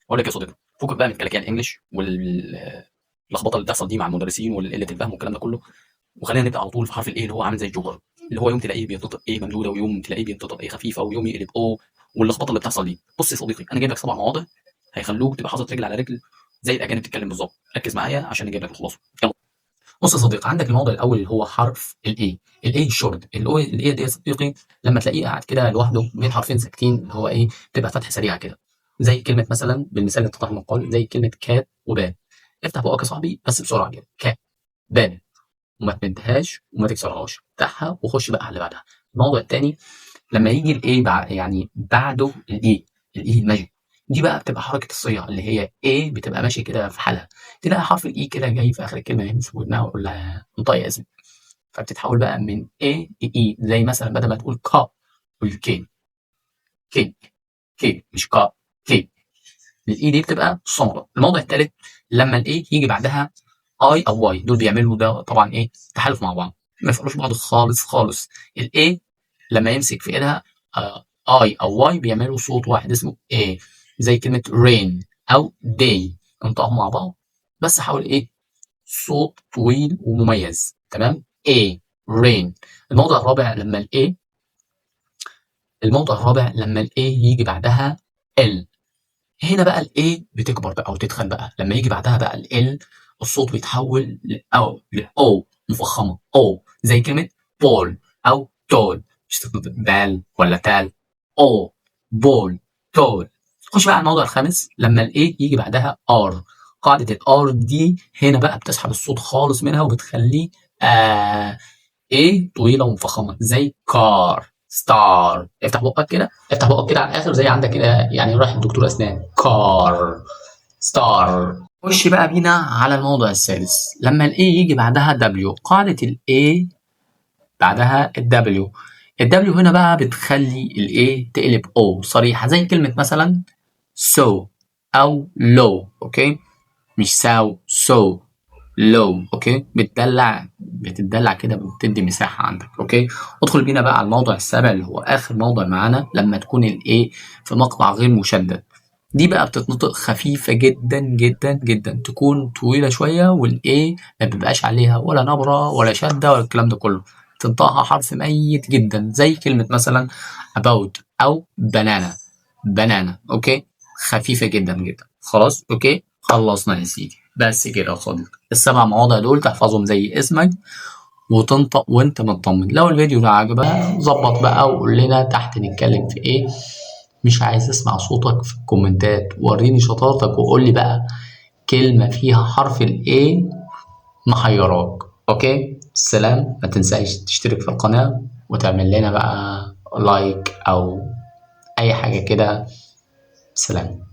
اقول لك يا صديقي، فكك بقى من كلاكيع الانجليش واللخبطه اللي بتحصل دي مع المدرسين وقله الفهم والكلام ده كله، وخلينا نبدا على طول في حرف الايه اللي هو عامل زي الجوكر، اللي هو يوم تلاقيه بينطق ايه ممدوده ويوم تلاقيه بينطق ايه خفيفه ويوم يقلب او، واللخبطه اللي بتحصل دي. بص يا صديقي، انا جايب لك 7 مواضع هيخلوك تبقى حاطط رجل على رجل زي الاجانب بتتكلم بالظبط. ركز معايا عشان نجيب لك الخلاصه. يلا. بص يا صديقي، عندك الموضوع الاول اللي هو حرف الاي. الاي الشورت، الاي دي يا صديقي لما تلاقيه قاعد كده لوحده بين حرفين ساكتين اللي هو ايه، تبقى فتحه سريعه كده، زي كلمه مثلا بالمثال اللي اتضح من القول، زي كلمه كات وباب. افتح بقك يا صاحبي بس بسرعه كده، كات باب، وما تمدهاش وما تكسرهاش، افتحها وخش بقى على اللي بعدها. الموضوع التاني لما يجي الاي يعني بعده الاي الماجيك، دي بقى بتبقى حركه الصيغه اللي هي ايه، بتبقى ماشي كده في حالها، تلاقي حرف الاي كده جاي في اخر الكلمه يمسك في ودنها ويقول لها انطقي يا اسم، فبتتحول بقى من A ل E، زي مثلا بدل ما تقول كا تقول كي، كي كي مش كا، كي. الاي دي بتبقى صامته. الموضوع الثالث لما الاي يجي بعدها اي او واي، دول بيعملوا ده طبعا ايه، تحالف مع بعض، ما يفرقوش بعض خالص خالص. الاي لما يمسك في ايدها اي او واي بيعملوا صوت واحد اسمه اي، زي كلمه rain او day، انطقهم مع بعض بس حاول ايه، صوت طويل ومميز. تمام. A rain. الموضع الرابع لما ال A الموضع الرابع لما ال A يجي بعدها L. هنا بقى ال A بتكبر بقى وتتخن بقى، لما يجي بعدها بقى ال L الصوت بيتحول ل O مفخمة O، زي كلمة بول أو تول، مش تكتب بال ولا تال، O بول تول. خش بقى على الموضوع الخامس لما ال A يجي بعدها R. قاعدة ال R دي هنا بقى بتسحب الصوت خالص منها وبتخليه ايه طويله ومفخمه، زي كار ستار. افتح بقك كده، افتح بقك كده على الاخر زي عندك كده يعني رايح الدكتور اسنان، كار ستار. خش بقى بينا على الموضوع السادس لما الاي يجي بعدها دبليو. قاعده الاي بعدها الدبليو، الدبليو هنا بقى بتخلي الاي تقلب او صريحه، زي كلمه مثلا سو او لو. اوكي، مش ساو، سو لو. اوكي، بتدلع كده، بتدي مساحه عندك. اوكي، ادخل بينا بقى على الموضوع السابع اللي هو اخر موضوع معانا، لما تكون الايه في مقطع غير مشدد. دي بقى بتتنطق خفيفه جدا جدا جدا، تكون طويله شويه، والايه ما بيبقاش عليها ولا نبره ولا شده ولا الكلام ده كله، تنطقها حرف ميت جدا، زي كلمه مثلا about او بنانا، بنانا. اوكي، خفيفه جدا جدا. خلاص اوكي، خلصنا يا سيدي. بس كده يا صديقي، ال7 مواضع دول تحفظهم زي اسمك وتنطق وانت مطمن. لو الفيديو ده عجبك ظبط بقى وقول لنا تحت نتكلم في ايه. مش عايز اسمع صوتك في الكومنتات، وريني شطارتك وقول لي بقى كلمة فيها حرف الايه محيراك. اوكي، سلام. ما تنساش تشترك في القناة وتعمل لنا بقى لايك او اي حاجة كده. سلام.